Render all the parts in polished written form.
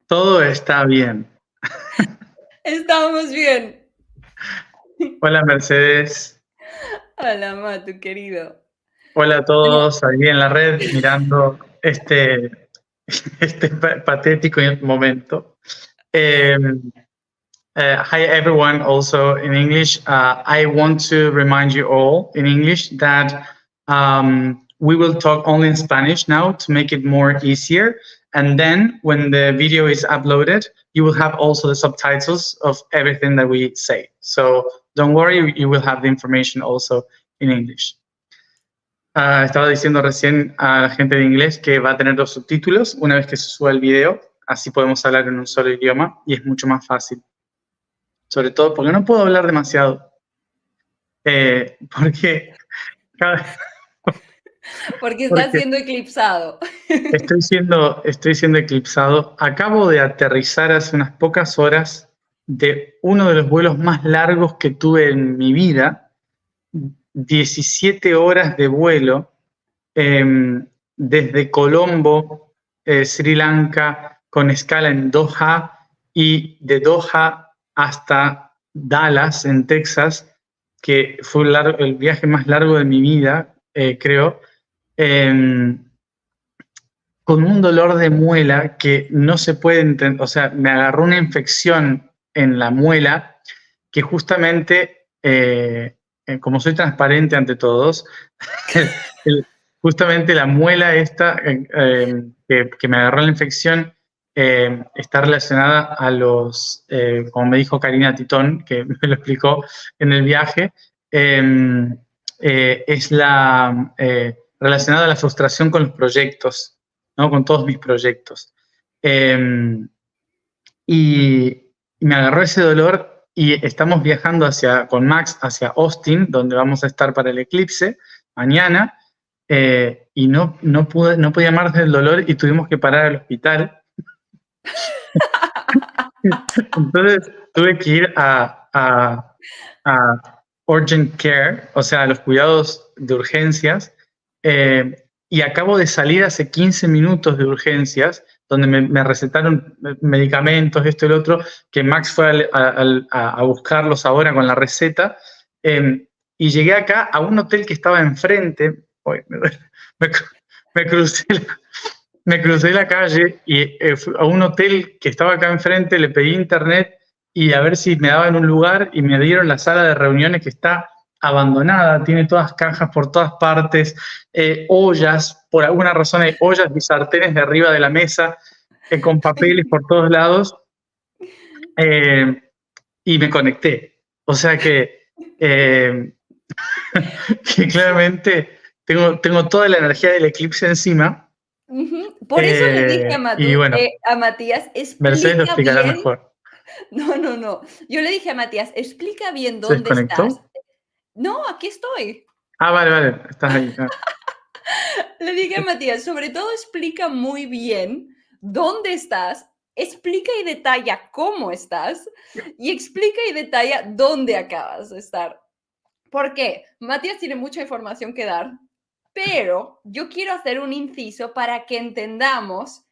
Todo está bien. Estamos bien. Hola Mercedes, Hola, Matu, querido. hola a Bueno, todos ahí en la red mirando este patético momento. Hi everyone, also in English. I want to remind you all in English that we will talk only in Spanish now to make it more easier. And then when the video is uploaded, you will have also the subtitles of everything that we say. So don't worry, you will have the information also in English. Estaba diciendo recién a la gente de inglés que va a tener los subtítulos una vez que se suba el video, así podemos hablar en un solo idioma y es mucho más fácil. Sobre todo porque no puedo hablar demasiado. Porque, porque estás porque siendo eclipsado. estoy siendo eclipsado. Acabo de aterrizar hace unas pocas horas de uno de los vuelos más largos que tuve en mi vida. 17 horas de vuelo desde Colombo, Sri Lanka, con escala en Doha, y de Doha hasta Dallas, en Texas, que fue el viaje más largo de mi vida, creo, con un dolor de muela que no se puede entender. O sea, me agarró una infección en la muela que justamente, como soy transparente ante todos, justamente la muela esta que me agarró la infección está relacionada a los, como me dijo Karina Titón, que me lo explicó en el viaje, es relacionada a la frustración con los proyectos, ¿no? Con todos mis proyectos. Y me agarró ese dolor y estamos viajando con Max hacia Austin, donde vamos a estar para el eclipse mañana, y no podía más del dolor y tuvimos que parar al hospital. Entonces tuve que ir a urgent care, o sea, a los cuidados de urgencias, y acabo de salir hace 15 minutos de urgencias, donde me recetaron medicamentos, esto y lo otro, que Max fue a buscarlos ahora con la receta, y llegué acá a un hotel que estaba enfrente. Me, me crucé me crucé la calle y a un hotel que estaba acá enfrente le pedí internet y a ver si me daban un lugar, y me dieron la sala de reuniones, que está abandonada, tiene todas cajas por todas partes, ollas, por alguna razón hay ollas y sartenes de arriba de la mesa, con papeles por todos lados, eh, y me conecté. O sea eh, que claramente tengo toda la energía del eclipse encima. Por eso le dije a Y bueno, a Matías, Mercedes lo explica explicará bien. mejor. No, no, no. Yo le dije a Matías, explica bien ¿Se dónde estás. desconectó? No, aquí estoy. Ah, vale, vale, estás ahí. Le dije a Matías, sobre todo explica muy bien dónde estás, explica y detalla cómo estás y explica y detalla dónde acabas de estar. ¿Por qué? Matías tiene mucha información que dar, pero yo quiero hacer un inciso para que entendamos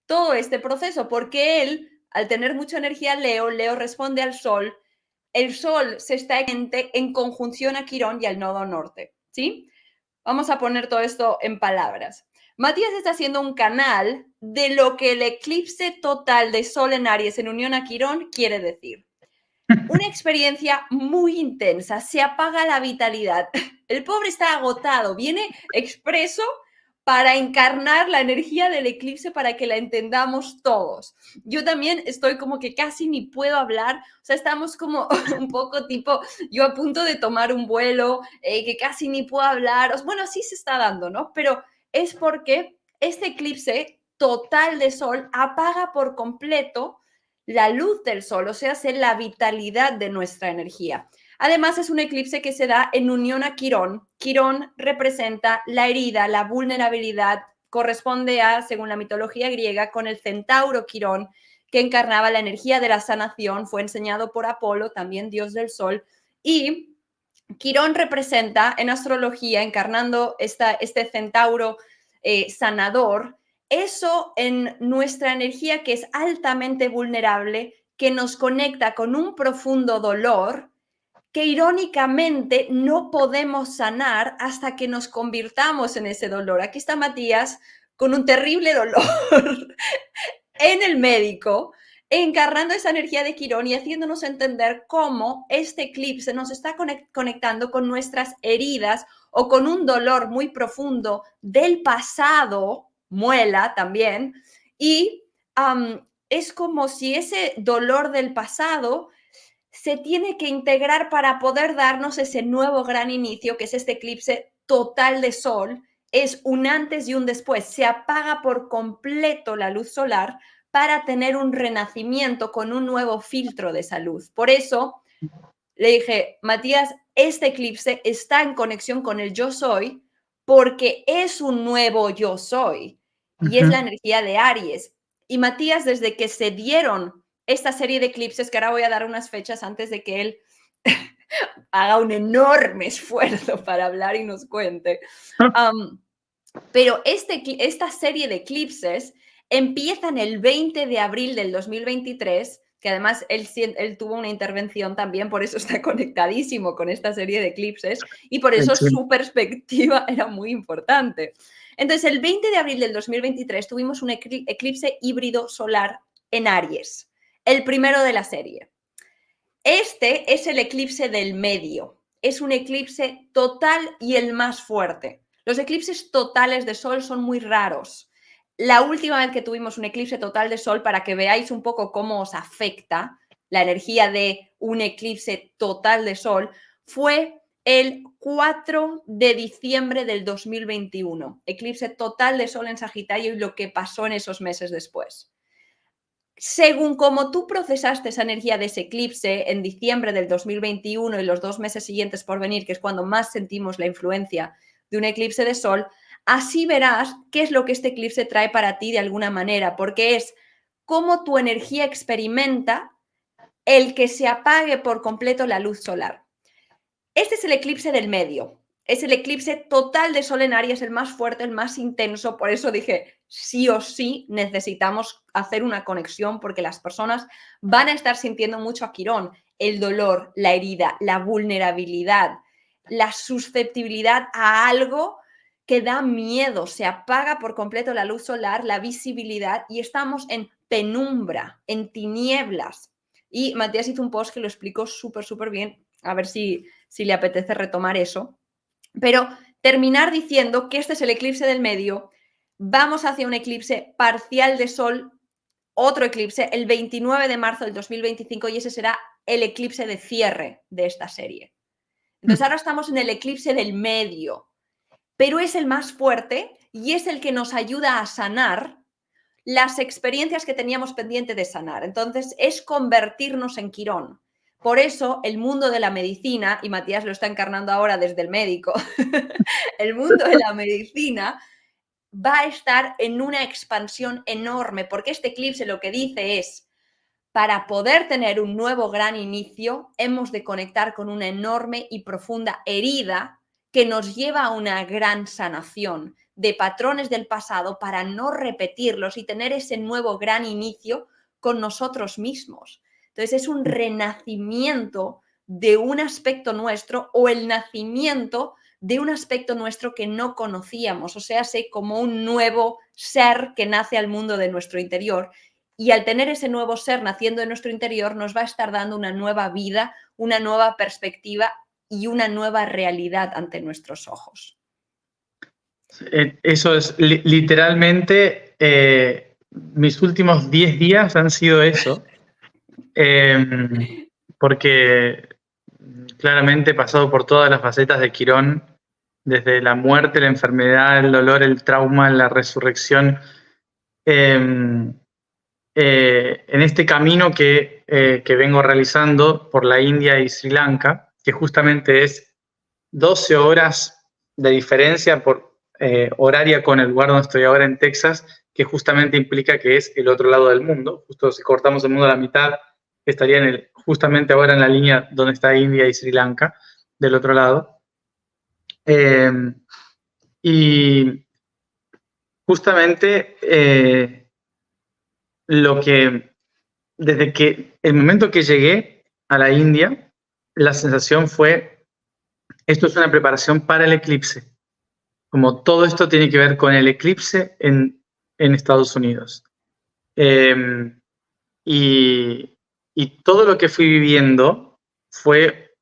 todo este proceso, porque él, al tener mucha energía Leo, Leo responde al Sol, el Sol se está en conjunción a Quirón y al nodo norte, ¿sí? Vamos a poner todo esto en palabras. Matías está haciendo un canal de lo que el eclipse total de Sol en Aries en unión a Quirón quiere decir. Una experiencia muy intensa, se apaga la vitalidad. El pobre está agotado, viene expreso para encarnar la energía del eclipse para que la entendamos todos. Yo también estoy como que casi ni puedo hablar, o sea, estamos como un poco tipo, yo a punto de tomar un vuelo, que casi ni puedo hablar, bueno, así se está dando, ¿no? Pero es porque este eclipse total de sol apaga por completo la luz del sol, o sea, hace la vitalidad de nuestra energía. Además, es un eclipse que se da en unión a Quirón. Quirón representa la herida, la vulnerabilidad, corresponde a, según la mitología griega, con el centauro Quirón, que encarnaba la energía de la sanación, fue enseñado por Apolo, también dios del sol, y Quirón representa en astrología, encarnando este centauro sanador, eso en nuestra energía que es altamente vulnerable, que nos conecta con un profundo dolor, que irónicamente no podemos sanar hasta que nos convirtamos en ese dolor. Aquí está Matías con un terrible dolor en el médico, encarnando esa energía de Quirón y haciéndonos entender cómo este eclipse nos está conectando con nuestras heridas o con un dolor muy profundo del pasado, muela también, y es como si ese dolor del pasado se tiene que integrar para poder darnos ese nuevo gran inicio, que es este eclipse total de sol. Es un antes y un después. Se apaga por completo la luz solar para tener un renacimiento con un nuevo filtro de esa luz. Por eso le dije, Matías, este eclipse está en conexión con el yo soy porque es un nuevo yo soy y es la energía de Aries. Y Matías, desde que se dieron esta serie de eclipses, que ahora voy a dar unas fechas antes de que él haga un enorme esfuerzo para hablar y nos cuente. Pero esta serie de eclipses empiezan el 20 de abril del 2023, que además él tuvo una intervención también, por eso está conectadísimo con esta serie de eclipses y por eso su perspectiva era muy importante. Entonces, el 20 de abril del 2023 tuvimos un eclipse híbrido solar en Aries, el primero de la serie. Este es el eclipse del medio, es un eclipse total y el más fuerte. Los eclipses totales de sol son muy raros. La última vez que tuvimos un eclipse total de sol, para que veáis un poco cómo os afecta la energía de un eclipse total de sol, fue el 4 de diciembre del 2021. Eclipse total de sol en Sagitario y lo que pasó en esos meses después. Según como tú procesaste esa energía de ese eclipse en diciembre del 2021 y los 2 meses siguientes por venir, que es cuando más sentimos la influencia de un eclipse de sol, así verás qué es lo que este eclipse trae para ti de alguna manera, porque es cómo tu energía experimenta el que se apague por completo la luz solar. Este es el eclipse del medio. Es el eclipse total de sol en Aries, el más fuerte, el más intenso. Por eso dije, sí o sí necesitamos hacer una conexión porque las personas van a estar sintiendo mucho a Quirón, el dolor, la herida, la vulnerabilidad, la susceptibilidad a algo que da miedo. Se apaga por completo la luz solar, la visibilidad y estamos en penumbra, en tinieblas. Y Matías hizo un post que lo explicó súper bien. A ver si le apetece retomar eso. Pero terminar diciendo que este es el eclipse del medio, vamos hacia un eclipse parcial de sol, otro eclipse, el 29 de marzo del 2025, y ese será el eclipse de cierre de esta serie. Entonces ahora estamos en el eclipse del medio, pero es el más fuerte y es el que nos ayuda a sanar las experiencias que teníamos pendiente de sanar. Entonces es convertirnos en Quirón. Por eso el mundo de la medicina, y Matías lo está encarnando ahora desde el médico, el mundo de la medicina va a estar en una expansión enorme, porque este eclipse lo que dice es, para poder tener un nuevo gran inicio, hemos de conectar con una enorme y profunda herida que nos lleva a una gran sanación de patrones del pasado para no repetirlos y tener ese nuevo gran inicio con nosotros mismos. Entonces es un renacimiento de un aspecto nuestro o el nacimiento de un aspecto nuestro que no conocíamos, o sea, sé como un nuevo ser que nace al mundo de nuestro interior. Y al tener ese nuevo ser naciendo en nuestro interior, nos va a estar dando una nueva vida, una nueva perspectiva y una nueva realidad ante nuestros ojos. Eso es literalmente, mis últimos 10 días han sido eso, porque claramente he pasado por todas las facetas de Quirón, desde la muerte, la enfermedad, el dolor, el trauma, la resurrección, en este camino que vengo realizando por la India y Sri Lanka, que justamente es 12 horas de diferencia horaria con el lugar donde estoy ahora en Texas, que justamente implica que es el otro lado del mundo. Justo si cortamos el mundo a la mitad, estaría justamente ahora en la línea donde está India y Sri Lanka, del otro lado. Y justamente desde que el momento que llegué a la India, la sensación fue, esto es una preparación para el eclipse. Como todo esto tiene que ver con el eclipse en Estados Unidos. Y todo lo que fui viviendo fue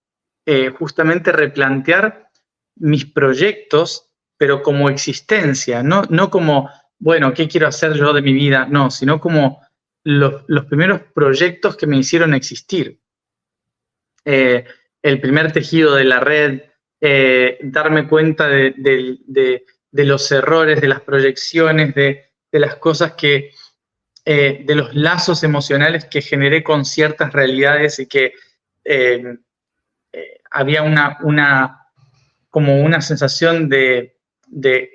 justamente replantear mis proyectos, pero como existencia, no como, bueno, ¿qué quiero hacer yo de mi vida? No, sino como los primeros proyectos que me hicieron existir. El primer tejido de la red, darme cuenta de los errores, de las proyecciones, de las cosas que, de los lazos emocionales que generé con ciertas realidades y que había como una sensación de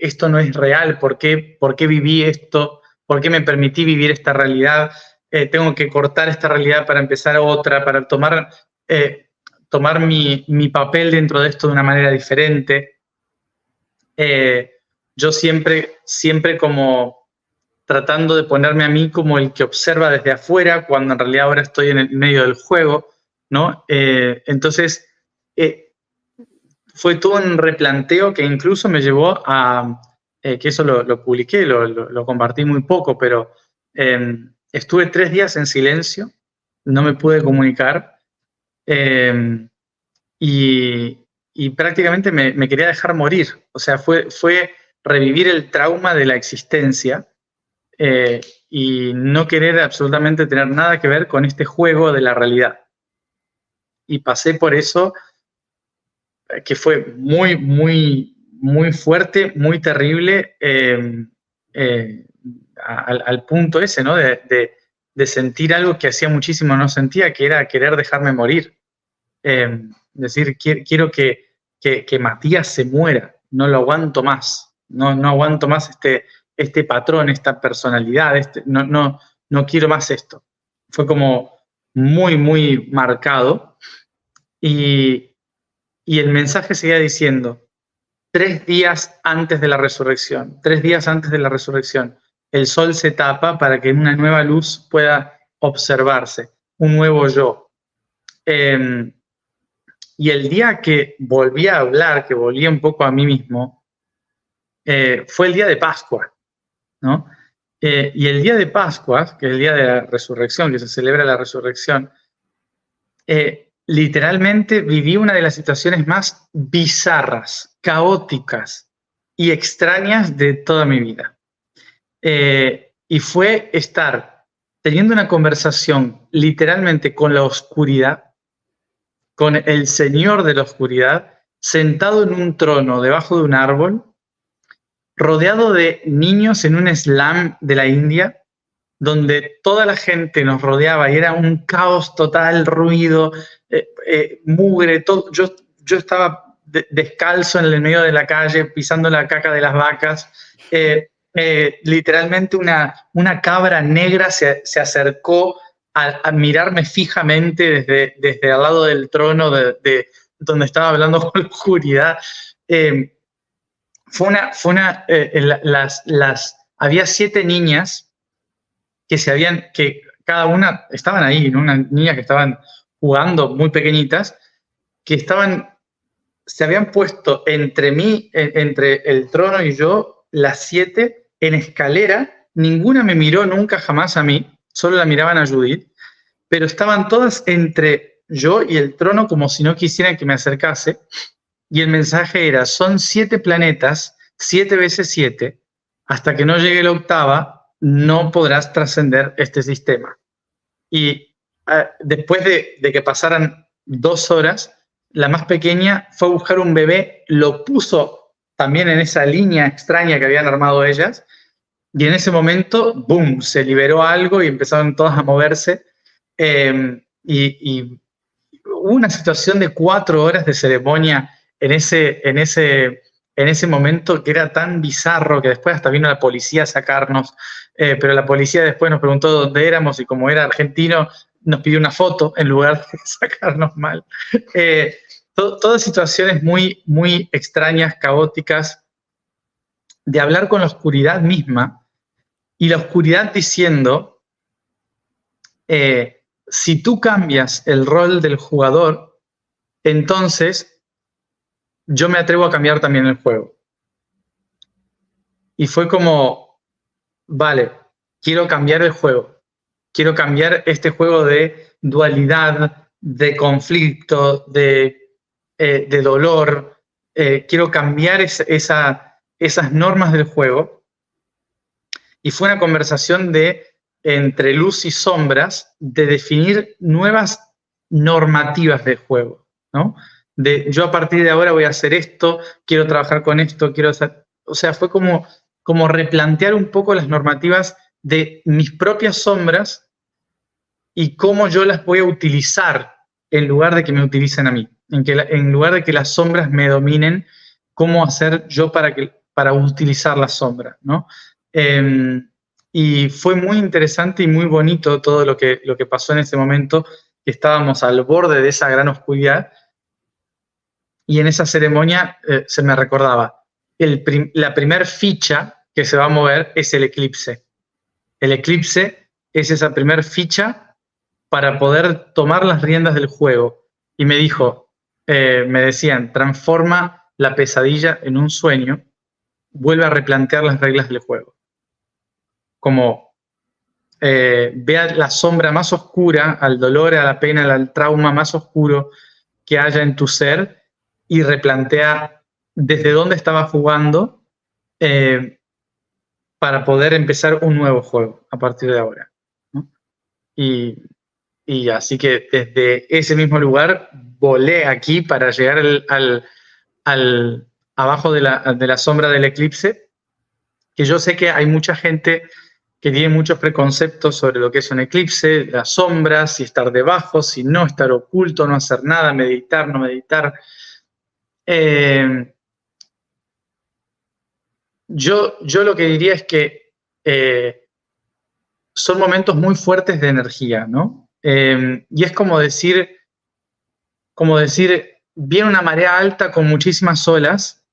esto no es real, ¿por qué viví esto? ¿Por qué me permití vivir esta realidad? Tengo que cortar esta realidad para empezar otra, para tomar mi papel dentro de esto de una manera diferente. Yo siempre como tratando de ponerme a mí como el que observa desde afuera, cuando en realidad ahora estoy en el medio del juego, ¿no? Entonces, fue todo un replanteo que incluso me llevó a, que eso lo publiqué, lo compartí muy poco, pero estuve 3 días en silencio, no me pude comunicar, y prácticamente me quería dejar morir. O sea, fue revivir el trauma de la existencia, y no querer absolutamente tener nada que ver con este juego de la realidad. Y pasé por eso, que fue muy, muy, muy fuerte, muy terrible, al punto ese, ¿no? De sentir algo que hacía muchísimo no sentía, que era querer dejarme morir. Decir, quiero que Matías se muera, no lo aguanto más, no aguanto más este patrón, esta personalidad, no quiero más esto. Fue como muy, muy marcado, y el mensaje seguía diciendo, 3 días antes de la resurrección, 3 días antes de la resurrección, el sol se tapa para que una nueva luz pueda observarse, un nuevo yo. Y el día que volví a hablar, que volví un poco a mí mismo, fue el día de Pascua, ¿no? Y el día de Pascua, que es el día de la resurrección, que se celebra la resurrección, literalmente viví una de las situaciones más bizarras, caóticas y extrañas de toda mi vida. Y fue estar teniendo una conversación literalmente con la oscuridad, con el Señor de la oscuridad, sentado en un trono debajo de un árbol, rodeado de niños en un slam de la India, donde toda la gente nos rodeaba y era un caos total, ruido, mugre, todo. Yo estaba descalzo en el medio de la calle, pisando la caca de las vacas. Literalmente una cabra negra se acercó a mirarme fijamente desde al lado del trono de donde estaba hablando con la oscuridad. Había 7 niñas que cada una estaban ahí, ¿no? Unas niñas que estaban jugando muy pequeñitas, que se habían puesto entre el trono y yo, las 7 en escalera. Ninguna me miró nunca jamás a mí, solo la miraban a Judith, pero estaban todas entre yo y el trono como si no quisieran que me acercase. Y el mensaje era, son 7 planetas, 7 veces 7, hasta que no llegue la 8ª, no podrás trascender este sistema. Y después de que pasaran 2 horas, la más pequeña fue a buscar un bebé, lo puso también en esa línea extraña que habían armado ellas, y en ese momento, ¡boom!, se liberó algo y empezaron todas a moverse, y hubo una situación de 4 horas de ceremonia en ese momento que era tan bizarro que después hasta vino la policía a sacarnos, pero la policía después nos preguntó dónde éramos y como era argentino nos pidió una foto en lugar de sacarnos mal. Todas situaciones muy, muy extrañas, caóticas, de hablar con la oscuridad misma y la oscuridad diciendo, si tú cambias el rol del jugador, entonces yo me atrevo a cambiar también el juego. Y fue como, vale, quiero cambiar el juego. Quiero cambiar este juego de dualidad, de conflicto, de dolor. Quiero cambiar esas normas del juego. Y fue una conversación entre luz y sombras, de definir nuevas normativas del juego, ¿no? Yo a partir de ahora voy a hacer esto, quiero trabajar con esto, quiero hacer... O sea, fue como replantear un poco las normativas de mis propias sombras y cómo yo las voy a utilizar en lugar de que me utilicen a mí, en lugar de que las sombras me dominen, cómo hacer yo para utilizar las sombras, ¿no? Y fue muy interesante y muy bonito todo lo que pasó en ese momento, que estábamos al borde de esa gran oscuridad, y en esa ceremonia se me recordaba, la primer ficha que se va a mover es el eclipse. El eclipse es esa primer ficha para poder tomar las riendas del juego. Y me decían, transforma la pesadilla en un sueño, vuelve a replantear las reglas del juego. Como vea la sombra más oscura, al dolor, a la pena, al trauma más oscuro que haya en tu ser, y replantea desde dónde estaba jugando para poder empezar un nuevo juego a partir de ahora, ¿no? Y así que desde ese mismo lugar volé aquí para llegar abajo de la sombra del eclipse, que yo sé que hay mucha gente que tiene muchos preconceptos sobre lo que es un eclipse, las sombras, si estar debajo, si no, estar oculto, no hacer nada, meditar, no meditar. Yo lo que diría es que son momentos muy fuertes de energía, ¿no? Y es como decir, viene una marea alta con muchísimas olas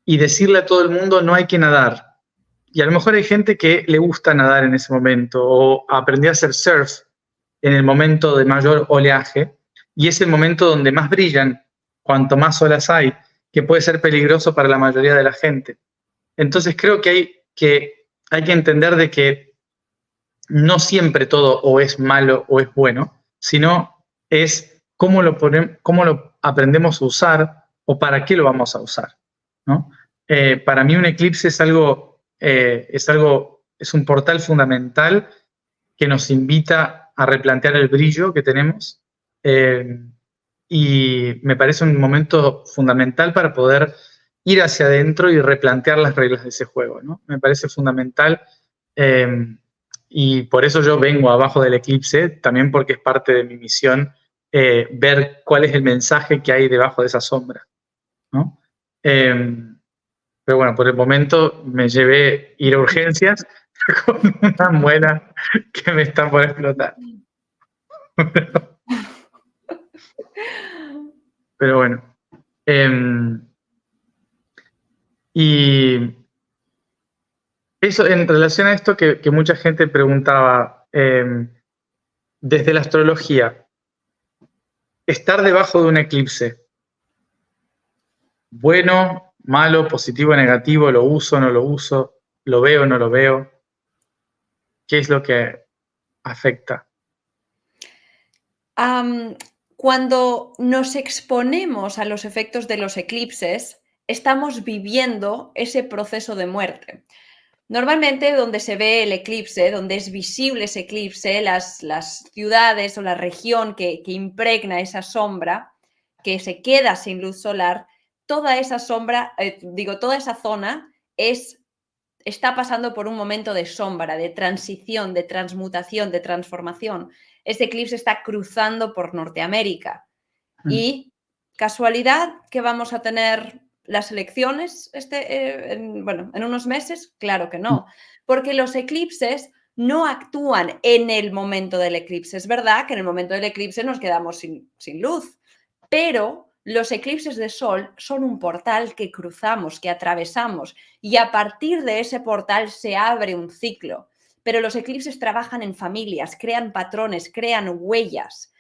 y decirle a todo el mundo no hay que nadar. Y a lo mejor hay gente que le gusta nadar en ese momento, o aprendió a hacer surf en el momento de mayor oleaje, y es el momento donde más brillan, cuanto más olas hay, que puede ser peligroso para la mayoría de la gente. Entonces creo que hay que entender de que no siempre todo o es malo o es bueno, sino es cómo lo aprendemos a usar o para qué lo vamos a usar, ¿no? Para mí un eclipse es un portal fundamental que nos invita a replantear el brillo que tenemos, y me parece un momento fundamental para poder ir hacia adentro y replantear las reglas de ese juego, ¿no? Me parece fundamental, y por eso yo vengo abajo del eclipse, también porque es parte de mi misión ver cuál es el mensaje que hay debajo de esa sombra, ¿no? Pero bueno, por el momento me llevé ir a urgencias con una muela que me está por explotar. Pero bueno. Y eso, en relación a esto que mucha gente preguntaba, desde la astrología, estar debajo de un eclipse, bueno, malo, positivo, negativo, lo uso, no lo uso, lo veo, no lo veo, ¿qué es lo que afecta? Cuando nos exponemos a los efectos de los eclipses, estamos viviendo ese proceso de muerte. Normalmente donde se ve el eclipse, donde es visible ese eclipse, las ciudades o la región que impregna esa sombra, que se queda sin luz solar, toda esa sombra, toda esa zona está pasando por un momento de sombra, de transición, de transmutación, de transformación. Este eclipse está cruzando por Norteamérica. Y casualidad que vamos a tener las elecciones en unos meses, claro que no, porque los eclipses no actúan en el momento del eclipse. Es verdad que en el momento del eclipse nos quedamos sin luz, pero Los eclipses de sol son un portal que cruzamos, que atravesamos, y a partir de ese portal se abre un ciclo. Pero los eclipses trabajan en familias, crean patrones, crean huellas.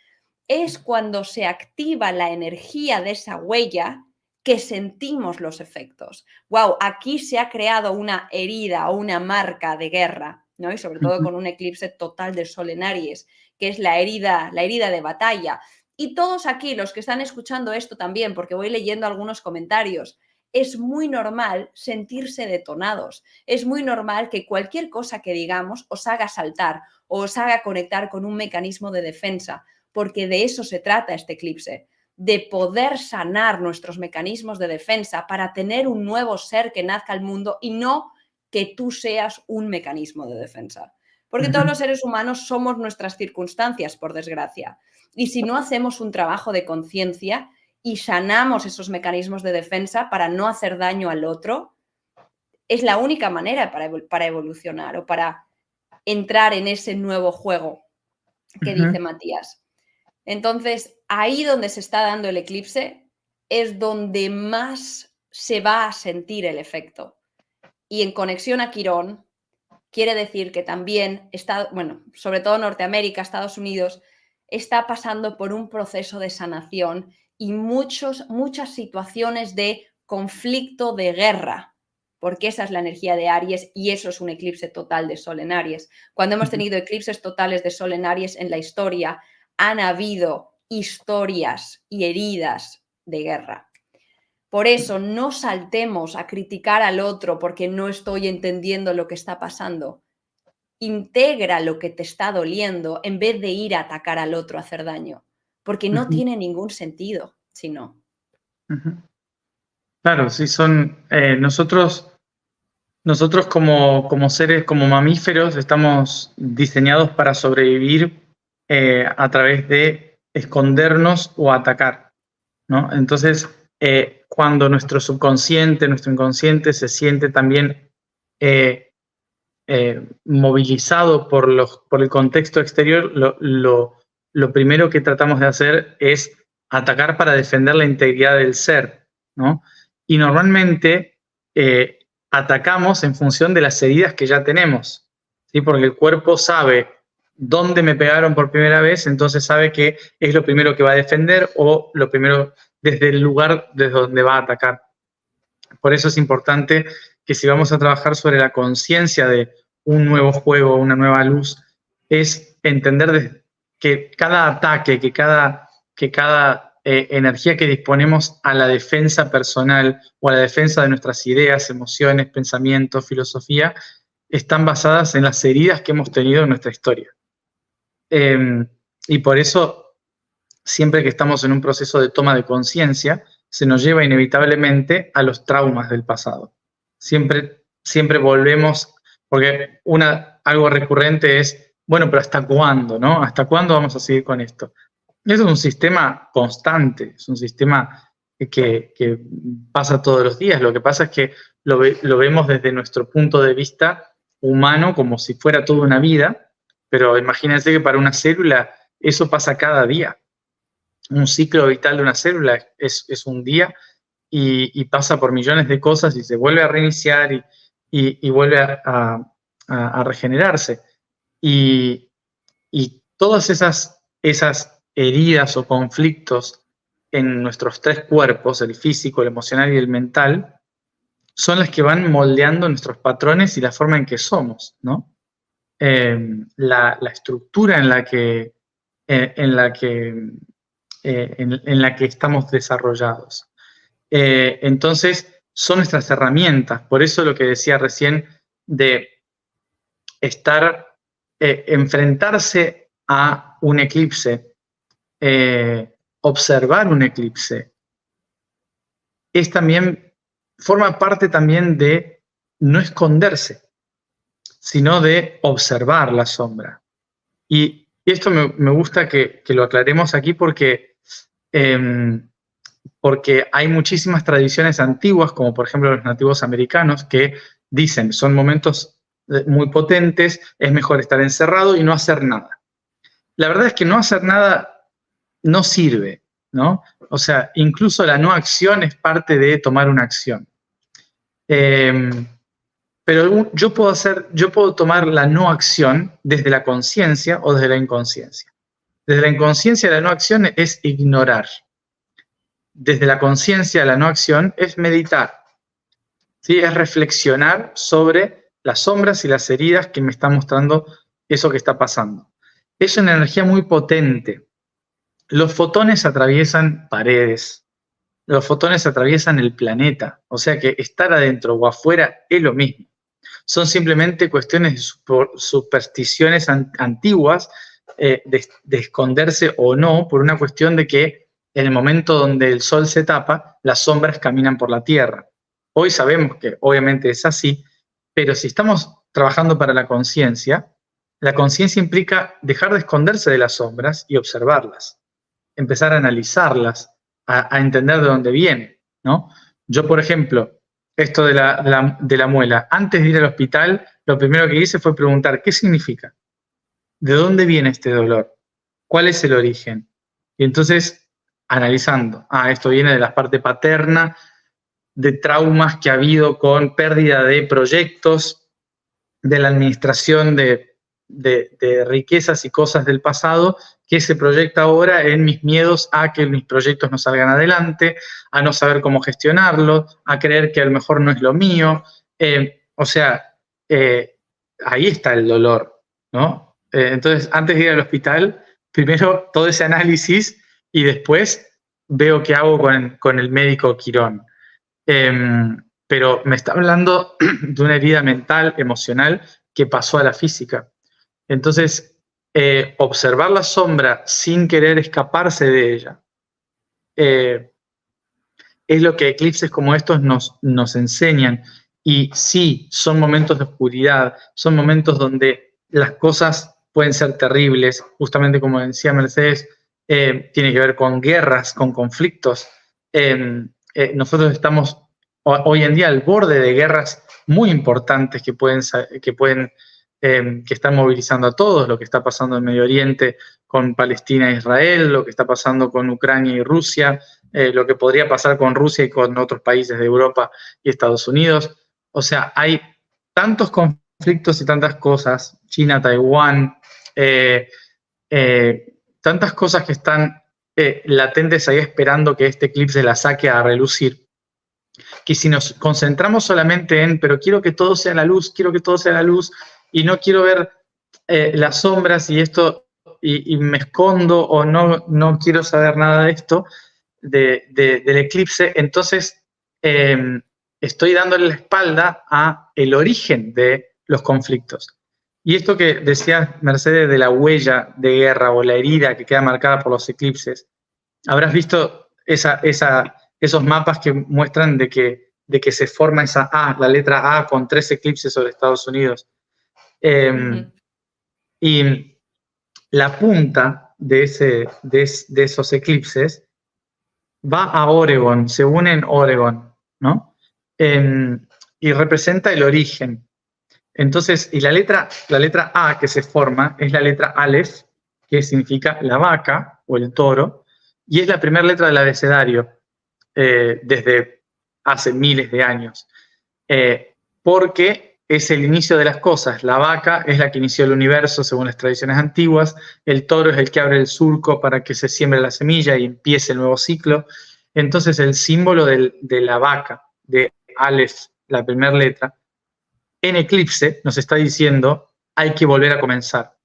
Es cuando se activa la energía de esa huella que sentimos los efectos. Wow, aquí se ha creado una herida o una marca de guerra, ¿no? Y sobre todo con un eclipse total de sol en Aries, que es la herida de batalla. Y todos aquí, los que están escuchando esto también, porque voy leyendo algunos comentarios, es muy normal sentirse detonados. Es muy normal que cualquier cosa que digamos os haga saltar o os haga conectar con un mecanismo de defensa, porque de eso se trata este eclipse, de poder sanar nuestros mecanismos de defensa para tener un nuevo ser que nazca al mundo y no que tú seas un mecanismo de defensa. Porque todos los seres humanos somos nuestras circunstancias, por desgracia. Y si no hacemos un trabajo de conciencia y sanamos esos mecanismos de defensa para no hacer daño al otro, es la única manera para evolucionar o para entrar en ese nuevo juego que dice Matías. Entonces, ahí donde se está dando el eclipse es donde más se va a sentir el efecto. Y en conexión a Quirón, quiere decir que también, sobre todo Norteamérica, Estados Unidos, está pasando por un proceso de sanación y muchas situaciones de conflicto, de guerra, porque esa es la energía de Aries y eso es un eclipse total de Sol en Aries. Cuando hemos tenido eclipses totales de Sol en Aries en la historia, han habido historias y heridas de guerra. Por eso no saltemos a criticar al otro porque no estoy entendiendo lo que está pasando. Integra lo que te está doliendo en vez de ir a atacar al otro, a hacer daño, porque no tiene ningún sentido, si no. Claro, sí, son nosotros como seres, como mamíferos, estamos diseñados para sobrevivir a través de escondernos o atacar, ¿no? Entonces, cuando nuestro subconsciente, nuestro inconsciente se siente también movilizado por el contexto exterior, lo primero que tratamos de hacer es atacar para defender la integridad del ser, ¿no? Y normalmente atacamos en función de las heridas que ya tenemos, ¿sí? Porque el cuerpo sabe dónde me pegaron por primera vez, entonces sabe que es lo primero que va a defender o lo primero desde el lugar desde donde va a atacar. Por eso es importante que si vamos a trabajar sobre la conciencia de un nuevo juego, una nueva luz, es entender que cada ataque, que cada energía que disponemos a la defensa personal o a la defensa de nuestras ideas, emociones, pensamientos, filosofía, están basadas en las heridas que hemos tenido en nuestra historia. Y por eso, siempre que estamos en un proceso de toma de conciencia, se nos lleva inevitablemente a los traumas del pasado. Siempre volvemos, porque algo recurrente es, bueno, pero ¿hasta cuándo, no? ¿Hasta cuándo vamos a seguir con esto? Eso es un sistema constante, es un sistema que pasa todos los días. Lo que pasa es que lo vemos desde nuestro punto de vista humano como si fuera toda una vida, pero imagínense que para una célula eso pasa cada día. Un ciclo vital de una célula es un día y pasa por millones de cosas y se vuelve a reiniciar y vuelve a regenerarse. Y todas esas heridas o conflictos en nuestros tres cuerpos, el físico, el emocional y el mental, son las que van moldeando nuestros patrones y la forma en que somos, ¿no? La estructura en la que estamos desarrollados. Entonces, son nuestras herramientas. Por eso lo que decía recién de enfrentarse a un eclipse, observar un eclipse, forma parte también de no esconderse, sino de observar la sombra. Y esto me gusta que lo aclaremos aquí porque hay muchísimas tradiciones antiguas, como por ejemplo los nativos americanos, que dicen, son momentos muy potentes, es mejor estar encerrado y no hacer nada. La verdad es que no hacer nada no sirve. ¿no? O sea, incluso la no acción es parte de tomar una acción. Pero yo puedo tomar la no acción desde la conciencia o desde la inconsciencia. Desde la inconsciencia la no acción es ignorar. Desde la conciencia la no acción es meditar. ¿Sí? Es reflexionar sobre las sombras y las heridas que me están mostrando eso que está pasando. Es una energía muy potente. Los fotones atraviesan paredes. Los fotones atraviesan el planeta. O sea que estar adentro o afuera es lo mismo. Son simplemente cuestiones de supersticiones antiguas de esconderse o no por una cuestión de que en el momento donde el sol se tapa, las sombras caminan por la Tierra. Hoy sabemos que obviamente es así, pero si estamos trabajando para la conciencia implica dejar de esconderse de las sombras y observarlas, empezar a analizarlas, a entender de dónde viene, ¿no? Yo, por ejemplo, esto de la muela, antes de ir al hospital, lo primero que hice fue preguntar, ¿qué significa? ¿De dónde viene este dolor? ¿Cuál es el origen? Y entonces, analizando, esto viene de la parte paterna, de traumas que ha habido con pérdida de proyectos, de la administración de riquezas y cosas del pasado, que se proyecta ahora en mis miedos a que mis proyectos no salgan adelante, a no saber cómo gestionarlo, a creer que a lo mejor no es lo mío. O sea, ahí está el dolor, ¿no? Entonces, antes de ir al hospital, primero todo ese análisis y después veo qué hago con el médico Quirón. Pero me está hablando de una herida mental, emocional, que pasó a la física. Entonces, observar la sombra sin querer escaparse de ella es lo que eclipses como estos nos enseñan. Y sí, son momentos de oscuridad, son momentos donde las cosas pueden ser terribles, justamente como decía Mercedes, tiene que ver con guerras, con conflictos. Nosotros estamos hoy en día al borde de guerras muy importantes que están movilizando a todos, lo que está pasando en Medio Oriente con Palestina e Israel, lo que está pasando con Ucrania y Rusia, lo que podría pasar con Rusia y con otros países de Europa y Estados Unidos. O sea, hay tantos conflictos y tantas cosas, China, Taiwán, tantas cosas que están latentes ahí esperando que este eclipse la saque a relucir, que si nos concentramos solamente en, pero quiero que todo sea la luz, quiero que todo sea la luz, y no quiero ver las sombras y esto, y me escondo o no quiero saber nada de esto, del eclipse, entonces estoy dándole la espalda a el origen de los conflictos. Y esto que decía Mercedes de la huella de guerra o la herida que queda marcada por los eclipses, habrás visto esos mapas que muestran de que se forma esa A, la letra A, con 3 eclipses sobre Estados Unidos. Y la punta de esos eclipses va a Oregón, se une en Oregón, ¿no? Y representa el origen. Entonces, y la letra A que se forma es la letra Aleph, que significa la vaca o el toro, y es la primera letra del abecedario desde hace miles de años, porque es el inicio de las cosas. La vaca es la que inició el universo según las tradiciones antiguas, el toro es el que abre el surco para que se siembre la semilla y empiece el nuevo ciclo. Entonces el símbolo de la vaca, de Aleph, la primera letra, en eclipse nos está diciendo hay que volver a comenzar.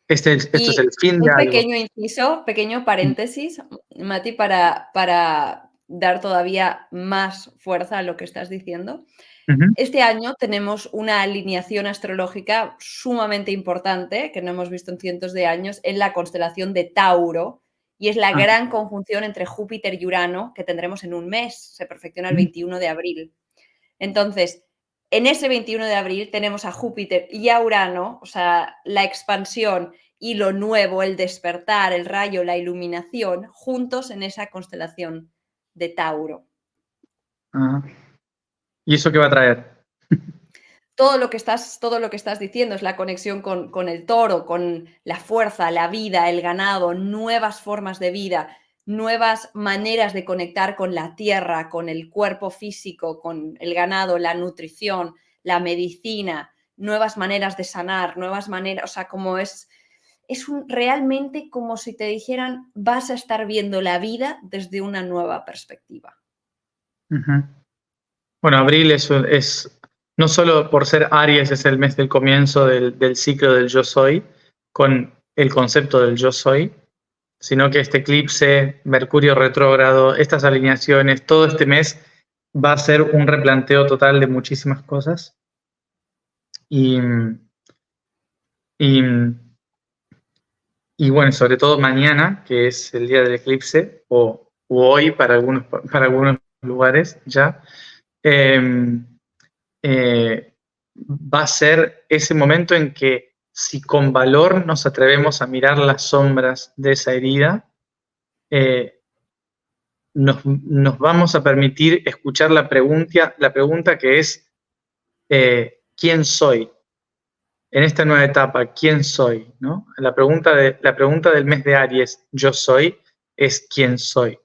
Esto es el fin de un algo. pequeño inciso, pequeño paréntesis, Mati, para dar todavía más fuerza a lo que estás diciendo. Este año tenemos una alineación astrológica sumamente importante, que no hemos visto en cientos de años, en la constelación de Tauro, y es la gran conjunción entre Júpiter y Urano que tendremos en un mes, se perfecciona el 21 de abril. Entonces, en ese 21 de abril tenemos a Júpiter y a Urano, o sea, la expansión y lo nuevo, el despertar, el rayo, la iluminación, juntos en esa constelación de Tauro. ¿Y eso qué va a traer? Todo lo que estás diciendo es la conexión con el toro, con la fuerza, la vida, el ganado, nuevas formas de vida, nuevas maneras de conectar con la tierra, con el cuerpo físico, con el ganado, la nutrición, la medicina, nuevas maneras de sanar, nuevas maneras, o sea, como realmente como si te dijeran, vas a estar viendo la vida desde una nueva perspectiva. Bueno, abril es, no solo por ser Aries, es el mes del comienzo del ciclo del yo soy, con el concepto del yo soy, sino que este eclipse, Mercurio retrógrado, estas alineaciones, todo este mes va a ser un replanteo total de muchísimas cosas. Y bueno, sobre todo mañana, que es el día del eclipse, o hoy para algunos lugares ya, va a ser ese momento en que si con valor nos atrevemos a mirar las sombras de esa herida, nos vamos a permitir escuchar la pregunta que es ¿quién soy? En esta nueva etapa, ¿quién soy? ¿No? La pregunta del mes de Aries, yo soy, es ¿quién soy?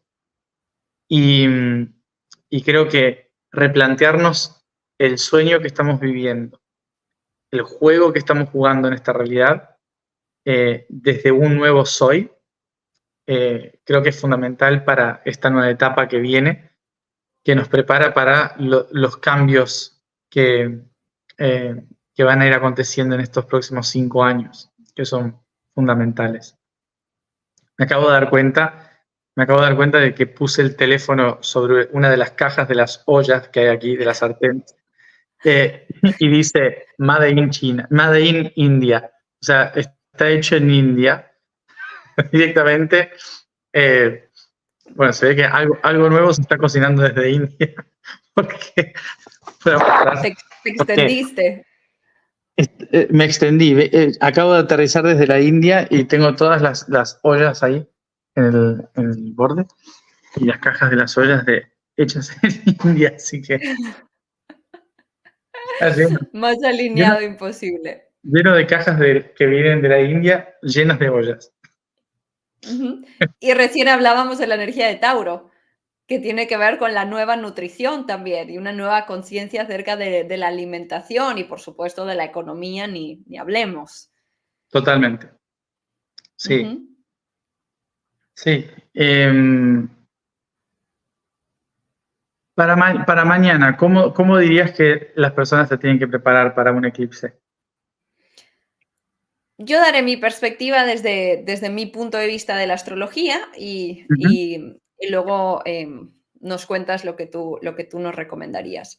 Y creo que replantearnos el sueño que estamos viviendo, el juego que estamos jugando en esta realidad, desde un nuevo soy, creo que es fundamental para esta nueva etapa que viene, que nos prepara para los cambios que van a ir aconteciendo en estos próximos 5 años, que son fundamentales. Me acabo de dar cuenta de que puse el teléfono sobre una de las cajas de las ollas que hay aquí, de las sartenes, y dice Made in China, Made in India. O sea, está hecho en India directamente. Bueno, se ve que algo nuevo se está cocinando desde India. Porque, Te extendiste. Me extendí. Acabo de aterrizar desde la India y tengo todas las ollas ahí en el borde y las cajas de las ollas hechas en India. Así que más alineado imposible. Lleno de cajas que vienen de la India, llenas de ollas. Y recién hablábamos de la energía de Tauro, que tiene que ver con la nueva nutrición también y una nueva conciencia acerca de la alimentación y, por supuesto, de la economía, ni hablemos. Totalmente. Sí. Sí. Para mañana, ¿cómo dirías que las personas se tienen que preparar para un eclipse? Yo daré mi perspectiva desde mi punto de vista de la astrología y luego nos cuentas lo que tú nos recomendarías.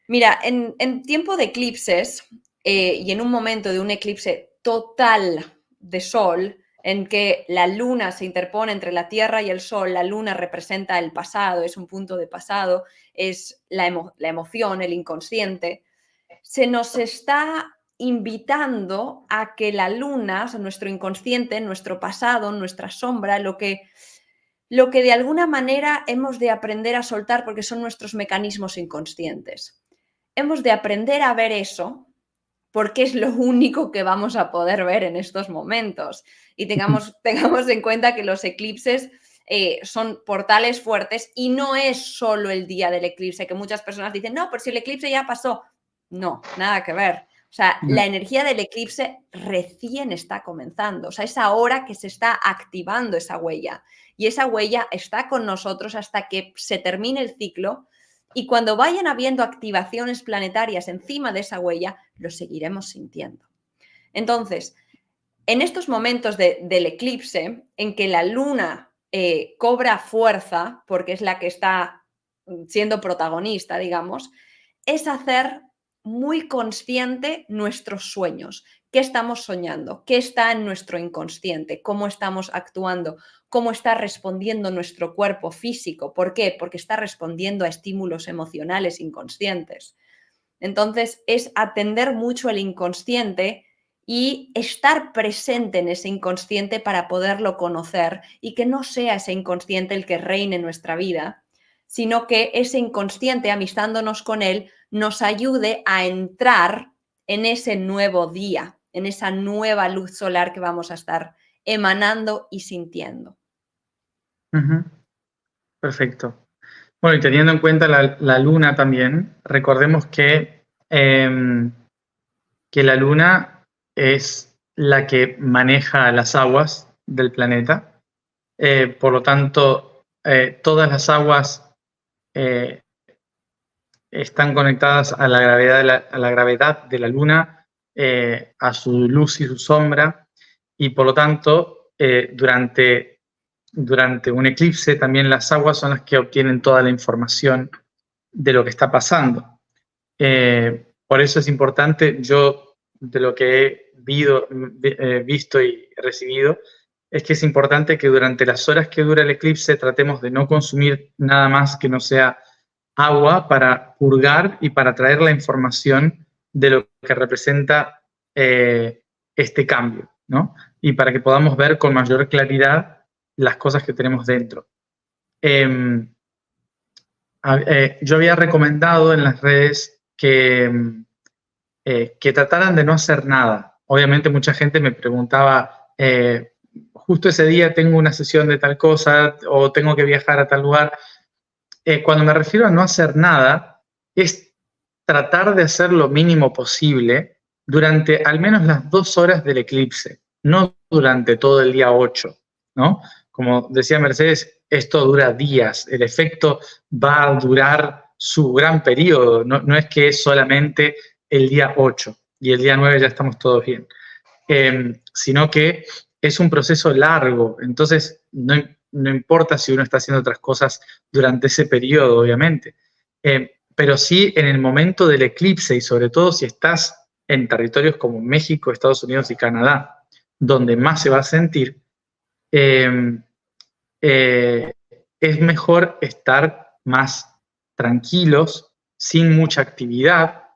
Mira, en tiempo de eclipses y en un momento de un eclipse total de sol, en que la luna se interpone entre la Tierra y el Sol, la luna representa el pasado, es un punto de pasado, es la emoción, el inconsciente, se nos está invitando a que la luna, o sea, nuestro inconsciente, nuestro pasado, nuestra sombra, lo que de alguna manera hemos de aprender a soltar porque son nuestros mecanismos inconscientes. Hemos de aprender a ver eso porque es lo único que vamos a poder ver en estos momentos. Y tengamos en cuenta que los eclipses son portales fuertes y no es solo el día del eclipse, que muchas personas dicen, no, pero si el eclipse ya pasó. No, nada que ver. O sea, la energía del eclipse recién está comenzando. O sea, es ahora que se está activando esa huella. Y esa huella está con nosotros hasta que se termine el ciclo. Y cuando vayan habiendo activaciones planetarias encima de esa huella, lo seguiremos sintiendo. Entonces, en estos momentos del eclipse, en que la luna cobra fuerza, porque es la que está siendo protagonista, digamos, es hacer muy consciente nuestros sueños. ¿Qué estamos soñando? ¿Qué está en nuestro inconsciente? ¿Cómo estamos actuando? ¿Cómo está respondiendo nuestro cuerpo físico? ¿Por qué? Porque está respondiendo a estímulos emocionales inconscientes. Entonces, es atender mucho el inconsciente y estar presente en ese inconsciente para poderlo conocer y que no sea ese inconsciente el que reine en nuestra vida, sino que ese inconsciente, amistándonos con él, nos ayude a entrar en ese nuevo día, en esa nueva luz solar que vamos a estar emanando y sintiendo. Ujú. Perfecto. Bueno, y teniendo en cuenta la luna también, recordemos que la luna es la que maneja las aguas del planeta. Por lo tanto, todas las aguas eh, están conectadas a la gravedad de la luna, a su luz y su sombra, y por lo tanto, durante un eclipse también las aguas son las que obtienen toda la información de lo que está pasando. Por eso es importante, yo de lo que he visto y recibido, es que es importante que durante las horas que dura el eclipse tratemos de no consumir nada más que no sea agua para purgar y para traer la información de lo que representa este cambio, ¿no? Y para que podamos ver con mayor claridad las cosas que tenemos dentro. Yo había recomendado en las redes que trataran de no hacer nada. Obviamente mucha gente me preguntaba, justo ese día tengo una sesión de tal cosa o tengo que viajar a tal lugar. Cuando me refiero a no hacer nada, es tratar de hacer lo mínimo posible durante al menos las 2 horas del eclipse, no durante todo el día 8, ¿no? Como decía Mercedes, esto dura días, el efecto va a durar su gran periodo, no es que es solamente el día 8 y el día 9 ya estamos todos bien, sino que es un proceso largo, entonces no importa si uno está haciendo otras cosas durante ese periodo, obviamente, pero sí en el momento del eclipse y sobre todo si estás en territorios como México, Estados Unidos y Canadá, donde más se va a sentir, eh, es mejor estar más tranquilos, sin mucha actividad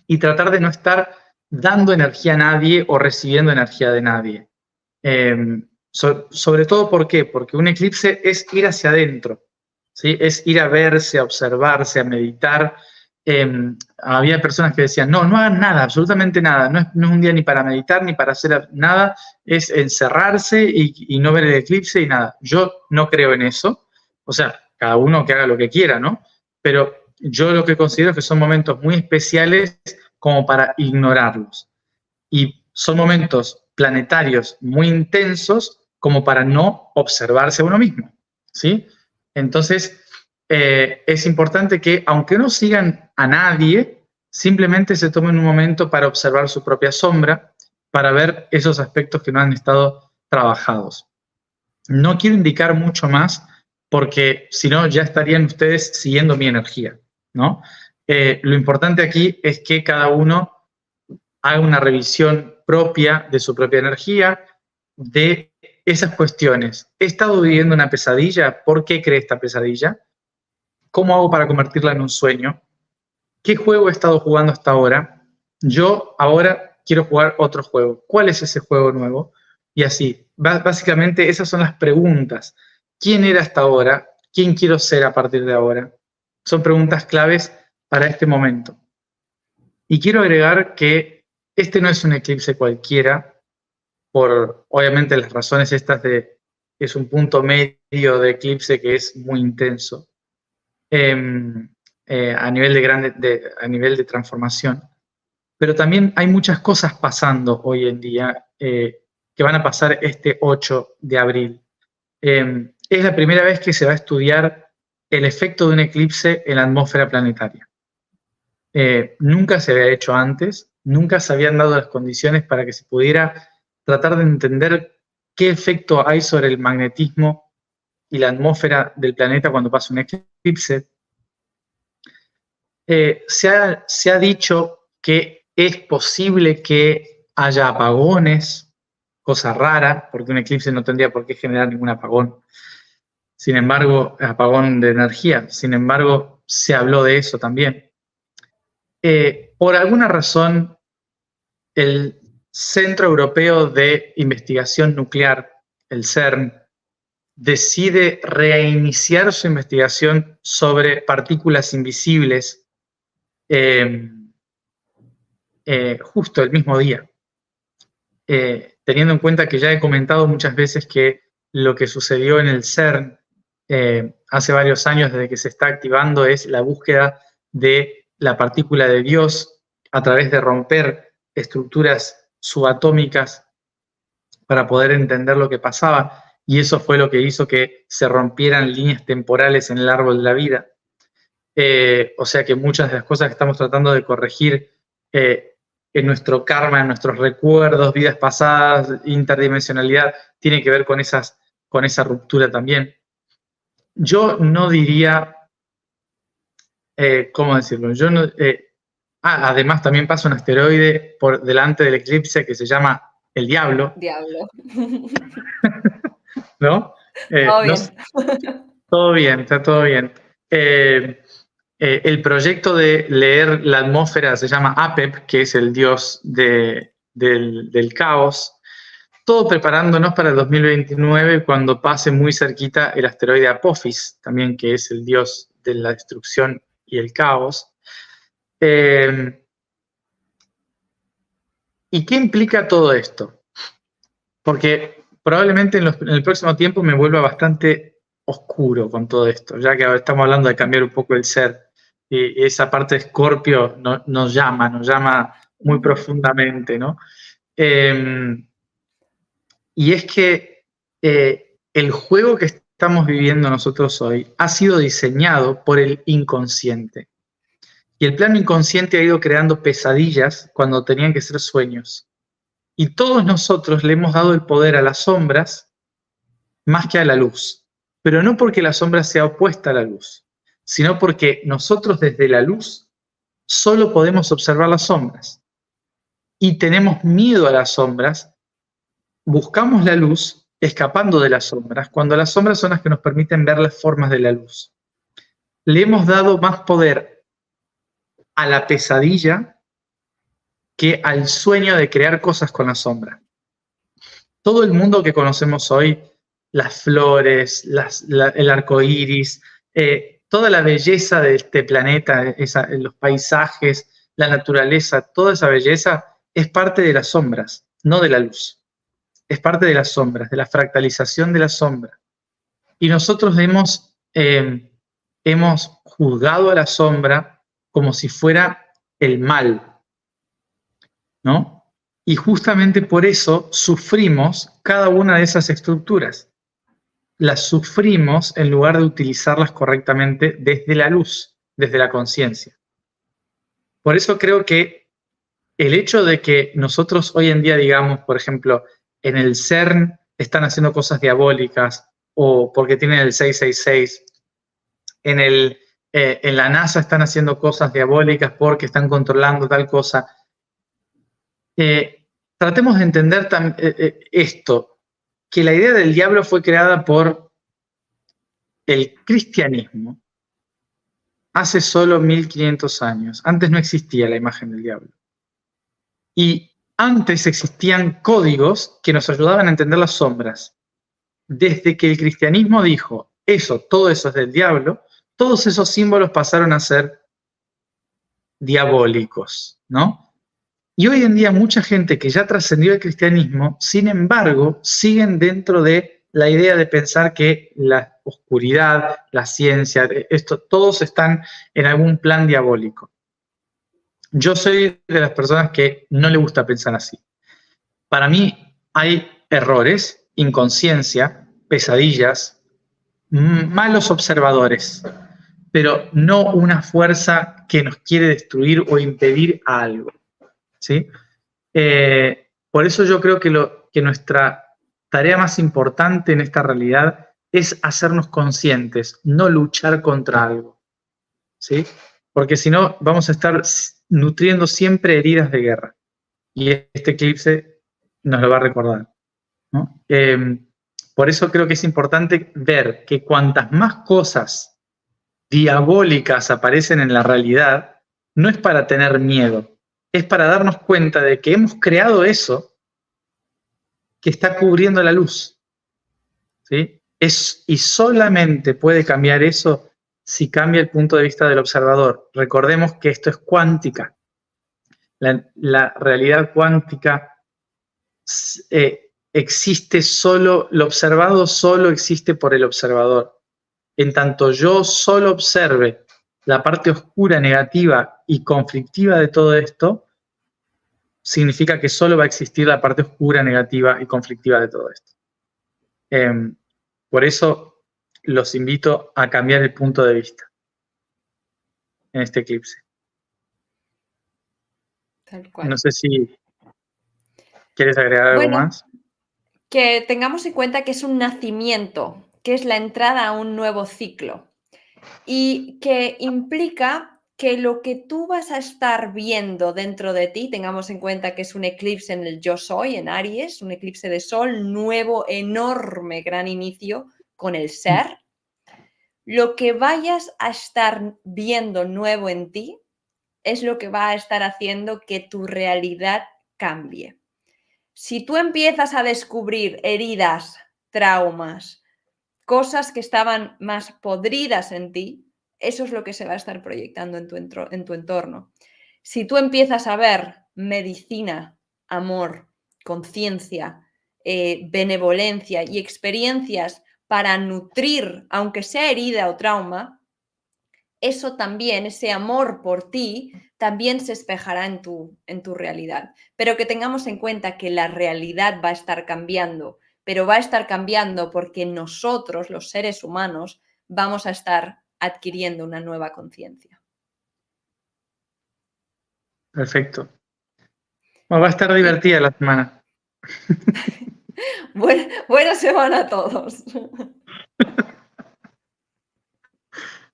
y tratar de no estar dando energía a nadie o recibiendo energía de nadie. Sobre todo, ¿por qué? Porque un eclipse es ir hacia adentro, ¿sí? Es ir a verse, a observarse, a meditar. Había personas que decían, no hagan nada, absolutamente nada, no es un día ni para meditar ni para hacer nada, es encerrarse y no ver el eclipse y nada. Yo no creo en eso, o sea, cada uno que haga lo que quiera, ¿no? Pero yo lo que considero es que son momentos muy especiales como para ignorarlos. Y son momentos planetarios muy intensos como para no observarse a uno mismo, ¿sí? Entonces, es importante que, aunque no sigan a nadie, simplemente se tomen un momento para observar su propia sombra, para ver esos aspectos que no han estado trabajados. No quiero indicar mucho más porque si no ya estarían ustedes siguiendo mi energía, ¿no? Lo importante aquí es que cada uno haga una revisión propia de su propia energía, de esas cuestiones. ¿He estado viviendo una pesadilla? ¿Por qué creé esta pesadilla? ¿Cómo hago para convertirla en un sueño? ¿Qué juego he estado jugando hasta ahora? Yo ahora quiero jugar otro juego. ¿Cuál es ese juego nuevo? Y así, básicamente esas son las preguntas. ¿Quién era hasta ahora? ¿Quién quiero ser a partir de ahora? Son preguntas claves para este momento. Y quiero agregar que este no es un eclipse cualquiera, por obviamente las razones estas de que es un punto medio de eclipse que es muy intenso a nivel de transformación. Pero también hay muchas cosas pasando hoy en día que van a pasar este 8 de abril. Es la primera vez que se va a estudiar el efecto de un eclipse en la atmósfera planetaria. Nunca se había hecho antes, nunca se habían dado las condiciones para que se pudiera tratar de entender qué efecto hay sobre el magnetismo y la atmósfera del planeta cuando pasa un eclipse. Se ha dicho que es posible que haya apagones, cosa rara, porque un eclipse no tendría por qué generar ningún apagón. Sin embargo, apagón de energía. Sin embargo, se habló de eso también. Por alguna razón, el Centro Europeo de Investigación Nuclear, el CERN, decide reiniciar su investigación sobre partículas invisibles justo el mismo día. Teniendo en cuenta que ya he comentado muchas veces que lo que sucedió en el CERN hace varios años, desde que se está activando, es la búsqueda de la partícula de Dios a través de romper estructuras subatómicas para poder entender lo que pasaba, y eso fue lo que hizo que se rompieran líneas temporales en el árbol de la vida. O sea que muchas de las cosas que estamos tratando de corregir en nuestro karma, en nuestros recuerdos, vidas pasadas, interdimensionalidad, tiene que ver con esa ruptura también. Yo no diría, ¿cómo decirlo? Yo no, además también pasa un asteroide por delante del eclipse que se llama el Diablo. Diablo. ¿No? Todo bien. Todo bien, está todo bien. El proyecto de leer la atmósfera se llama Apep, que es el dios del caos. Todo preparándonos para el 2029, cuando pase muy cerquita el asteroide Apophis, también, que es el dios de la destrucción y el caos. ¿Y qué implica todo esto? Porque probablemente en el próximo tiempo me vuelva bastante oscuro con todo esto, ya que estamos hablando de cambiar un poco el ser. Y esa parte de Escorpio nos llama muy profundamente, ¿no? Y es que el juego que estamos viviendo nosotros hoy ha sido diseñado por el inconsciente. Y el plano inconsciente ha ido creando pesadillas cuando tenían que ser sueños. Y todos nosotros le hemos dado el poder a las sombras más que a la luz. Pero no porque la sombra sea opuesta a la luz, sino porque nosotros desde la luz solo podemos observar las sombras. Y tenemos miedo a las sombras, buscamos la luz escapando de las sombras, cuando las sombras son las que nos permiten ver las formas de la luz. Le hemos dado más poder a la pesadilla que al sueño de crear cosas con la sombra. Todo el mundo que conocemos hoy, las flores, el arco iris, toda la belleza de este planeta, los paisajes, la naturaleza, toda esa belleza es parte de las sombras, no de la luz. Es parte de las sombras, de la fractalización de la sombra. Y nosotros hemos juzgado a la sombra como si fuera el mal, ¿no? Y justamente por eso sufrimos cada una de esas estructuras. Las sufrimos en lugar de utilizarlas correctamente desde la luz, desde la conciencia. Por eso creo que el hecho de que nosotros hoy en día digamos, por ejemplo, en el CERN están haciendo cosas diabólicas o porque tienen el 666, en la NASA están haciendo cosas diabólicas porque están controlando tal cosa. Tratemos de entender esto, que la idea del diablo fue creada por el cristianismo hace solo 1500 años. Antes no existía la imagen del diablo. Y antes existían códigos que nos ayudaban a entender las sombras. Desde que el cristianismo dijo, todo eso es del diablo, todos esos símbolos pasaron a ser diabólicos, ¿no? Y hoy en día mucha gente que ya trascendió el cristianismo, sin embargo, siguen dentro de la idea de pensar que la oscuridad, la ciencia, todos están en algún plan diabólico. Yo soy de las personas que no le gusta pensar así. Para mí hay errores, inconsciencia, pesadillas, malos observadores, pero no una fuerza que nos quiere destruir o impedir algo. ¿Sí? Por eso yo creo que nuestra tarea más importante en esta realidad es hacernos conscientes, no luchar contra algo, ¿sí? Porque si no vamos a estar nutriendo siempre heridas de guerra. Y este eclipse nos lo va a recordar, ¿no? Por eso creo que es importante ver que cuantas más cosas diabólicas aparecen en la realidad, no es para tener miedo, es para darnos cuenta de que hemos creado eso que está cubriendo la luz, ¿sí? Y solamente puede cambiar eso si cambia el punto de vista del observador. Recordemos que esto es cuántica. La realidad cuántica existe solo, lo observado solo existe por el observador. En tanto yo solo observe la parte oscura, negativa y conflictiva de todo esto, significa que solo va a existir la parte oscura, negativa y conflictiva de todo esto. Por eso los invito a cambiar el punto de vista en este eclipse. Tal cual. No sé si quieres agregar algo más. Que tengamos en cuenta que es un nacimiento, que es la entrada a un nuevo ciclo y que implica que lo que tú vas a estar viendo dentro de ti, tengamos en cuenta que es un eclipse en el yo soy, en Aries, un eclipse de sol, nuevo, enorme, gran inicio con el ser. Lo que vayas a estar viendo nuevo en ti es lo que va a estar haciendo que tu realidad cambie. Si tú empiezas a descubrir heridas, traumas, cosas que estaban más podridas en ti, eso es lo que se va a estar proyectando en tu entorno. Si tú empiezas a ver medicina, amor, conciencia, benevolencia y experiencias para nutrir, aunque sea herida o trauma, eso también, ese amor por ti, también se espejará en tu realidad. Pero que tengamos en cuenta que la realidad va a estar cambiando, pero va a estar cambiando porque nosotros, los seres humanos, vamos a estar adquiriendo una nueva conciencia. Perfecto. Bueno, va a estar divertida la semana. Buena semana a todos.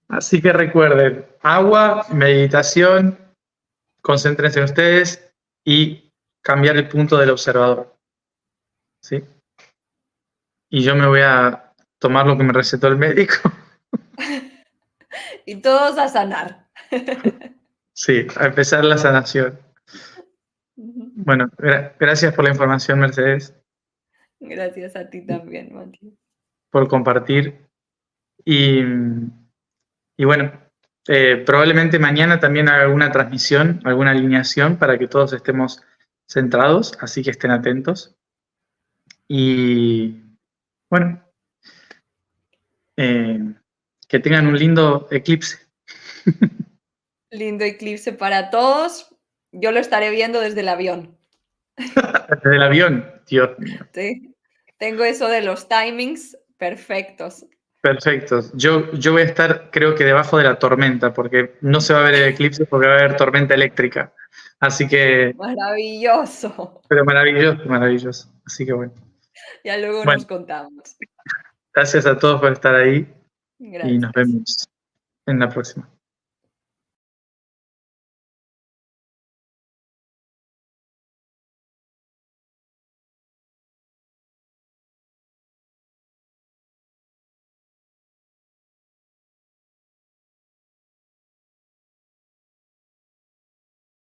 Así que recuerden, agua, meditación, concéntrense en ustedes y cambiar el punto del observador. ¿Sí? Y yo me voy a tomar lo que me recetó el médico. Y todos a sanar. Sí, a empezar la sanación. Bueno, gracias por la información, Mercedes. Gracias a ti también, Mati. Por compartir. Y bueno, probablemente mañana también haga alguna transmisión, alguna alineación para que todos estemos centrados, así que estén atentos. Y bueno, que tengan un lindo eclipse. Lindo eclipse para todos. Yo lo estaré viendo desde el avión. Desde el avión, Dios mío. Sí. Tengo eso de los timings perfectos. Perfecto. Yo voy a estar, creo que debajo de la tormenta, porque no se va a ver el eclipse porque va a haber tormenta eléctrica. Así que, Maravilloso. pero maravilloso, maravilloso. Así que bueno. Ya luego Bueno, nos contamos. gracias a todos por estar ahí y nos Gracias. vemos en la próxima.